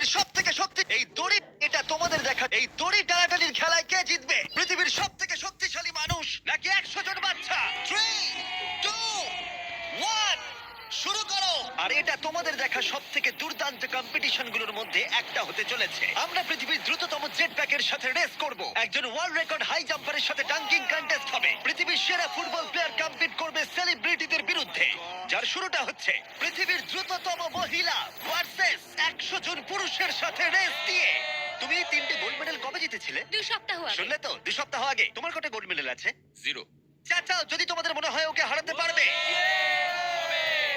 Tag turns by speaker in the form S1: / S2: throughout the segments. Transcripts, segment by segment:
S1: পৃথিবীর সব থেকে শক্তি এই দড়ি, এটা তোমাদের দেখা এই দড়ি টানাটানির খেলায় কে জিতবে? পৃথিবীর সব থেকে শক্তিশালী মানুষ নাকি 100 জন বাচ্চা? 3, 2, 1, শুরু করো। আর এটা তোমাদের দেখা সব থেকে দুর্দান্ত কম্পিটিশন গুলোর মধ্যে একটা হতে চলেছে। আমরা পৃথিবীর দ্রুততম জেট প্যাকের সাথে রেস করব, একজন ওয়ার্ল্ড রেকর্ড হাই জাম্পারের সাথে ডাঙ্কিং কন্টেস্ট হবে, পৃথিবীর সেরা ফুটবল প্লেয়ার কম্পিট করবে সেলিব্রিটিদের বিরুদ্ধে, যার শুরুটা হচ্ছে পৃথিবীর দ্রুততম মহিলা ভার্সেস 100 জন পুরুষের সাথে রেস দিয়ে। তুমি এই 3টে গোল্ড মেডেল কবে জিতেছিলে?
S2: 2 সপ্তাহ আগে।
S1: শুনলে তো, 2 সপ্তাহ আগে। তোমার কটা গোল্ড মেডেল আছে?
S3: 0।
S1: চাচাও, যদি তোমাদের মনে হয় ওকে হারাতে পারবে।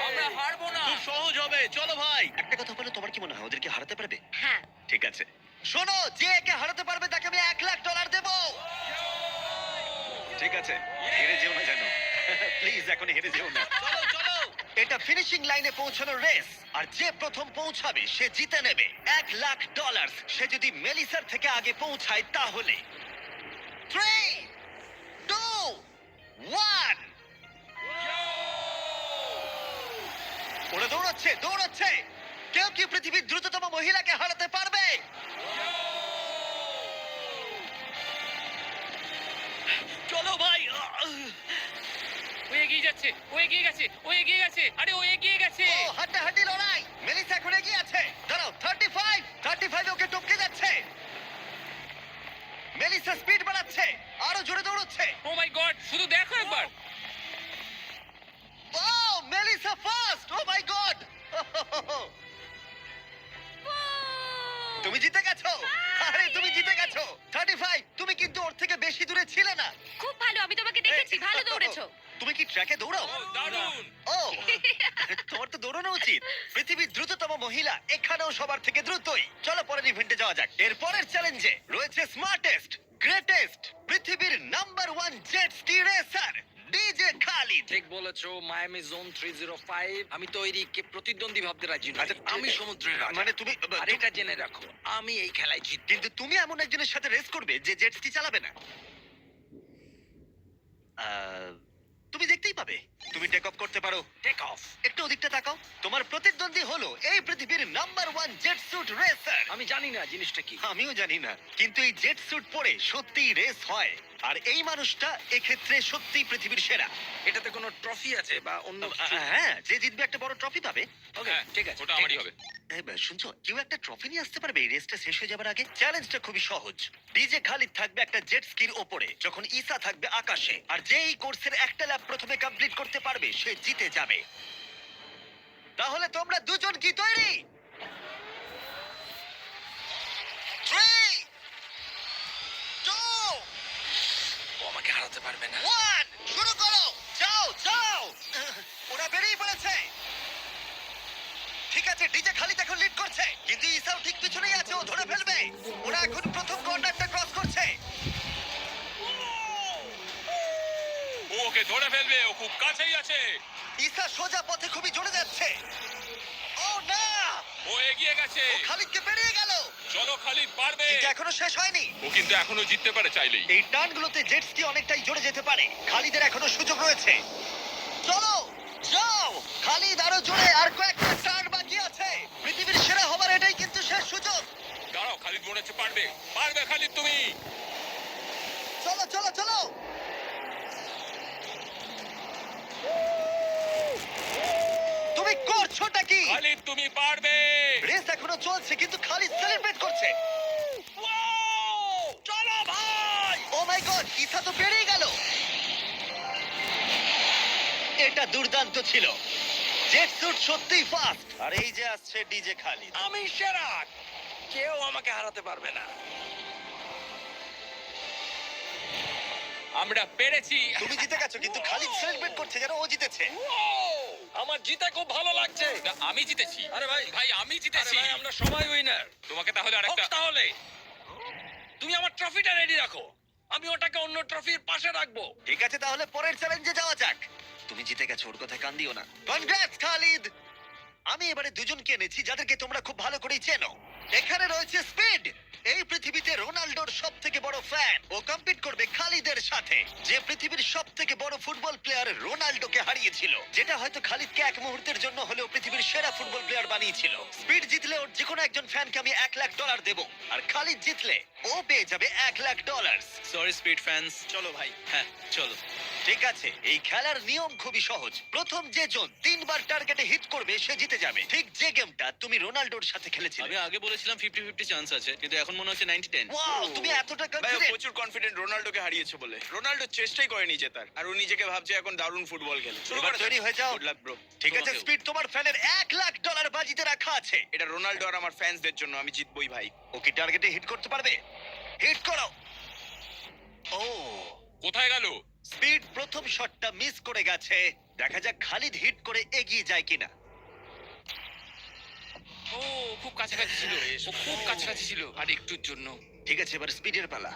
S3: আমরা হারবো না।
S1: খুব সহজ হবে, চলো ভাই। একটা কথা বলো, তোমার কি মনে হয় ওদেরকে হারাতে পারবে?
S2: হ্যাঁ।
S1: ঠিক আছে, শোনো, যে একে হারাতে পারবে তাকে আমি $1,00,000 দেবো। ঠিক আছে, হেরে যেও না জানো, প্লিজ এখন হেরে যেও না।
S3: চলো চলো।
S1: এটা ফিনিশিং লাইনে পৌঁছানোর রেস, আর যে প্রথম পৌঁছাবে সে জিতে নেবে $1,00,000। সে যদি মেলিসার থেকে আগে পৌঁছায় তাহলে 3, 2, 1। ওরা দৌড়াচ্ছে দৌড়াচ্ছে। কেউ কি পৃথিবীর দ্রুততম মহিলাকে হারাতে পারবে?
S3: চলো ভাই। ও এগিয়ে যাচ্ছে, ও এগিয়ে গেছে, ও এগিয়ে গেছে। আরে ও এগিয়ে গেছে।
S1: ও হাড্ডাহাড্ডি লড়াই। মেলিসা এখন এগিয়ে আছে। দাঁড়াও, 35 ওকে টপকে যাচ্ছে। মেলিসা স্পিড বাড়াচ্ছে, আরো জোরে দৌড়চ্ছে।
S3: ও মাই গড, শুধু দেখো একবার।
S1: ও মেলিসা ফার্স্ট, ও মাই গড। তুমি জিতে গেছো। আরে তুমি জিতে গেছো। 35, তুমি কিন্তু ওর থেকে বেশি দূরে ছিলে না।
S2: খুব ভালো, আমি তোমাকে দেখেছি, ভালো দৌড়েছো।
S1: তুমি কি ট্র্যাকে দৌড়াও?
S3: ও দারুণ।
S1: ও, তোমার তো দৌড়ানো উচিত। পৃথিবীর দ্রুততম মহিলা এখানেও সবার থেকে দ্রুতই। চলো পরের ইভেন্টে যাওয়া যাক। এর পরের চ্যালেঞ্জে রয়েছে স্মার্টেস্ট, গ্রেটেস্ট, পৃথিবীর number 1 jet ski racer DJ Khalid.
S4: ঠিক বলেছো, মায়ামি জোন 305। আমি তৈরি, কে প্রতিদ্বন্দ্বী ভাবতে রাজি নই।
S1: আচ্ছা,
S4: আমি সমুদ্রের রাজা।
S1: মানে তুমি
S4: আর এটা জেনে রাখো, আমি এই খেলায় জিতবো।
S1: কিন্তু তুমি এমন একজনের সাথে রেস করবে যে জেট স্কি চালাবে না। তুমি দেখতেই পাবে। তুমি টেক অফ করতে পারো।
S4: Take off.
S1: একটু ওদিকটা তাকাও। তোমার প্রতিদ্বন্দ্বী হলো এই পৃথিবীর নাম্বার 1 জেট স্যুট রেসার।
S4: আমি জানি না জিনিসটা কি।
S1: আমিও জানি না, কিন্তু এই জেট স্যুট পরে সত্যিই রেস হয়। আর এই মানুষটা এক্ষেত্রে সত্যিই পৃথিবীর সেরা।
S4: এটাতে কোনো ট্রফি আছে বা অন্য কিছু?
S1: হ্যাঁ, যে জিতবে একটা বড় ট্রফি পাবে।
S4: ওকে,
S3: হ্যাঁ,
S4: ঠিক আছে।
S3: ওটা আমারই হবে।
S1: শুনছো, কেউ একটা ট্রফি নিয়ে আসতে পারবে এই রেসটা শেষ হয়ে যাবার আগে? চ্যালেঞ্জটা খুবই সহজ। ডিজে খালিদ থাকবে একটা জেট স্কির ওপরে, যখন ঈসা থাকবে আকাশে। আর যে এই কোর্সের একটা ল্যাব প্রথমে কমপ্লিট করতে পারবে সে জিতে যাবে। তাহলে তোমরা দুজন কি তৈরি? 3, 2,
S4: ও আমাকে হারাতে পারবে না।
S1: 1, শুরু করো। যাও যাও। ওরা বেরিয়ে পড়েছে। ঠিক আছে, ডিজে খালিদ এখন লিড করছে, কিন্তু ইসাও ঠিক পিছনেই আছে, ও ধরে ফেলবে। ওরা এখন প্রথম কর্নারটা ক্রস করছে।
S3: ও ওকে ধরে ফেলবে, ও খুব কাছেই আছে।
S1: ইসা সোজা পথে খুবই জোরে যাচ্ছে। ও না,
S3: ও এগিয়ে গেছে।
S1: ও খালিদকে পেরিয়ে গেল।
S3: চলো খালিদ, পারবে।
S1: কিন্তু এখনো শেষ হয়নি।
S3: ও কিন্তু এখনো জিততে পারে চাইলেই।
S1: এই টার্নগুলোতে জেট স্কি অনেকটাই জোরে যেতে পারে। খালিদের এখনো সুযোগ রয়েছে। চলো যাও খালিদ, আরো জোরে। আর কয়েকটা টার্ন বাকি আছে। পৃথিবীর সেরা হবার এটাই কিন্তু শেষ সুযোগ।
S3: দাঁড়াও, খালিদ মনে হচ্ছে পারবে। পারবে খালিদ তুমি।
S1: চলো চলো চলো। তুমি করছোটা কি?
S3: খালিদ তুমি পারবে।
S1: রেস এখনো চলছে, কিন্তু খালিদ সেলিব্রেট করছে।
S3: চলো ভাই।
S1: ও মাই গড, ইসা তো পেরিয়ে গেল। এটা দুর্দান্ত ছিল। জেট স্যুট সত্যিই ফাস্ট। আর এই যে আসছে ডিজে খালিদ।
S4: আমি সেরা, কেউ আমাকে হারাতে পারবে না।
S3: আমরা পেরেছি।
S1: তুমি জিতে গেছো, কিন্তু খালিদ সেলিব্রেট করছে যেন ও জিতেছে।
S4: আমার জিতে খুব ভালো লাগছে।
S3: না, আমি জিতেছি।
S4: আরে ভাই,
S3: ভাই আমি
S4: আরে
S3: জিতেছি।
S4: ভাই, আমরা সবাই উইনার।
S3: তোমাকে তাহলে আরেকটা।
S4: তাহলে তুমি আমার ট্রফিটা রেডি রাখো, আমি ওটাকে অন্য ট্রফির পাশে রাখবো।
S1: ঠিক আছে, তাহলে পরের চ্যালেঞ্জে যাওয়া যাক। তুমি জিতে গেছো, ওর কথায় কান দিও না। কনগ্রাটস খালিদ। আমি এবারে দুজনকে এনেছি যাদেরকে তোমরা খুব ভালো করেই চেনো। এখানে রয়েছে স্পিড, এই পৃথিবীতে রোনাল্ডোর সব থেকে বড় ফ্যান ও কম্পিট করবে খালিদের সাথে, যে পৃথিবীর সব থেকে বড় ফুটবল প্লেয়ার রোনাল্ডোকে হারিয়েছিল, যেটা হয়তো খালিদকে এক মুহূর্তের জন্য হলেও পৃথিবীর সেরা ফুটবল প্লেয়ার বানিয়েছিল। স্পিড জিতলে ওর যে কোনো একজন ফ্যানকে আমি $1,00,000 দেবো, আর খালিদ জিতলে ও পেয়ে যাবে $1,00,000।
S5: Sorry speed fans.
S6: চলো ভাই।
S5: হ্যাঁ চলো।
S1: ঠিক আছে, এই খেলার নিয়ম খুবই সহজ। প্রথম যে জন 3 বার টার্গেটে হিট করবে সে জিতে যাবে, ঠিক যে গেমটা তুমি রোনাল্ডোর সাথে খেলেছিলে।
S5: আমি আগে বলেছিলাম 50-50 চান্স আছে, কিন্তু এখন মনে হচ্ছে 90-10।
S1: ওয়াও, তুমি এতটা
S6: ভাই ও
S1: কনফিডেন্ট!
S6: প্রচুর কনফিডেন্ট রোনাল্ডোকে হারিয়েছে বলে। রোনাল্ডো চেষ্টাই করেনি জেতার, আর ও নিজেকে ভাবছে এখন দারুণ ফুটবল খেলে। শুরু
S1: এবার
S6: করে
S1: তৈরি হয়ে যাও।
S6: Good luck bro.
S1: ঠিক আছে
S5: তোমাকেও।
S1: স্পিড, তোমার ফ্যানের $1,00,000 বাজিতে রাখা আছে।
S6: এটা রোনাল্ডো আর আমার ফ্যান্সদের জন্য, আমি জিতবই ভাই।
S1: ও কি টার্গেটে হিট করতে পারবে? হিট করো। ও,
S4: কোথায় গেল?
S1: স্পিড প্রথম শটটা মিস করে গেছে। দেখা যাক খালিদ হিট করে এগিয়ে যায় কিনা।
S3: ও খুব কাছাকাছি ছিল, ও খুব কাছাকাছি ছিল আর একটুর জন্য।
S1: ঠিক আছে, এবার স্পিডের পালা।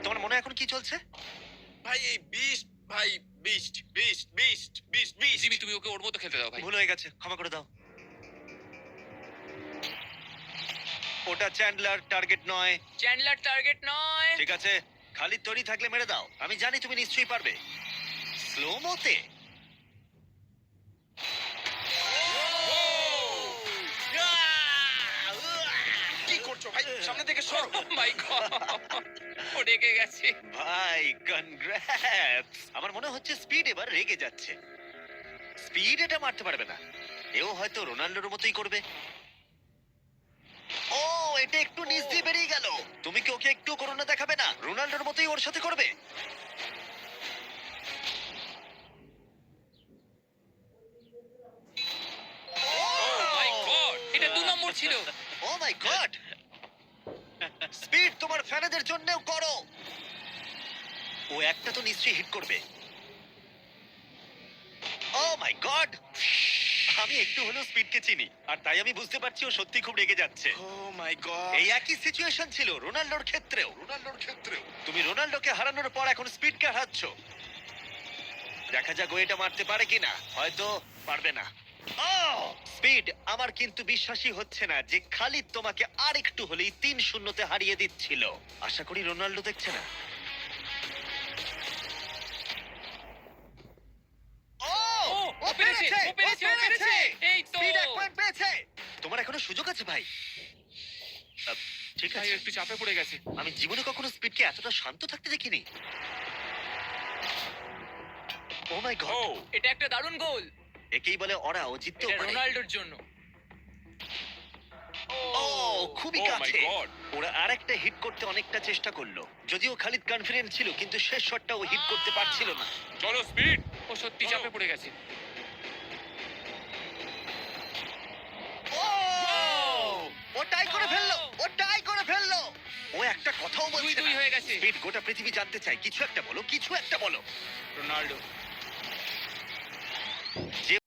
S1: তোমার মনে এখন কি চলছে?
S6: ভাই এই বিস্ট, ভাই beast beast beast beast beast.
S3: Jimmy তুমি ওকে ওর মতো খেলতে দাও ভাই।
S1: ভুল হয়ে গেছে, ক্ষমা করে দাও। ওটা চ্যান্ডলার, টার্গেট নয়।
S3: চ্যান্ডলার টার্গেট নয়।
S1: ঠিক আছে, খালিদ তৈরি থাকলে মেরে দাও। আমি জানি তুমি নিশ্চয়ই পারবে। স্লো মোতে।
S6: কি করছো ভাই? সামনে থেকে সরো।
S3: ও মাই গড, ও রেগে গেছে।
S1: ভাই কনগ্রাটস! আমার মনে হচ্ছে স্পিড এবার রেগে যাচ্ছে। স্পিড এটা মারতে পারবে না, এও হয়তো রোনাল্ডোর মতোই করবে। ও, এটা একটু নিচ দিয়ে বেরিয়ে গেল। তুমি কি ওকে একটু করোনা দেখাবে না? রোনাল্ডোর মতোই ওর সাথে করবে।
S3: মাই গড, এটা 2 নম্বর ছিল।
S1: ও মাই গড! স্পিড তোমার ফ্যানেদের জন্যও করো। ও একটা তো নিশ্চয়ই হিট করবে। ও মাই গড! আমি একটু হলেও স্পিডকে চিনি, আর তাই আমি বুঝতে পারছি ও সত্যি খুব রেগে যাচ্ছে।
S6: ও মাই গড।
S1: এই একই সিচুয়েশন ছিল রোনাল্ডোর ক্ষেত্রেও। তুমি রোনাল্ডোকে হারানোর পর এখন স্পিডকে হারাচ্ছ। দেখা যাক ও এটা মারতে পারে কিনা। হয়তো পারবে না। স্পিড, আমার কিন্তু বিশ্বাসই হচ্ছে না যে খালিদ তোমাকে আর একটু হলেই 3-0-তে হারিয়ে দিচ্ছিল। আশা করি রোনাল্ডো দেখছে না।
S3: ও পেরেছে, ও পেরেছে, ও পেরেছে। এই তো।
S1: স্পিড 1 পয়েন্ট পেয়েছে। তোমার এখনো সুযোগ আছে ভাই। ঠিক
S3: ভাই
S1: আছে,
S3: একটু চাপে পড়ে গেছে।
S1: আমি জীবনে কখনো স্পিডকে এতটা শান্ত থাকতে দেখিনি। ও মাই গড!
S3: এটা একটা দারুণ গোল।
S1: একেই বলে ওরা ও জিততেও
S3: এটা
S1: পারে।
S3: রোনাল্ডোর জন্য।
S1: ও, খুবই
S4: Oh my
S1: কাছে।
S4: God!
S1: ওরা আরেকটা হিট করতে অনেকটা চেষ্টা করলো, যদিও খালিদ কনফিডেন্ট ছিল, কিন্তু শেষ শটটা ও হিট করতে পারছিল না।
S4: চলো স্পিড।
S3: ও সত্যি চাপে পড়ে গেছে।
S1: ও টাই করে ফেললো, ও টাই করে ফেললো। ও একটা কথাও বলছে
S3: 2-2
S1: না।
S3: হয়ে গেছে।
S1: স্পিড, গোটা পৃথিবী জানতে চায়, কিছু একটা বলো, কিছু একটা বলো।
S6: রোনাল্ডো।
S1: যে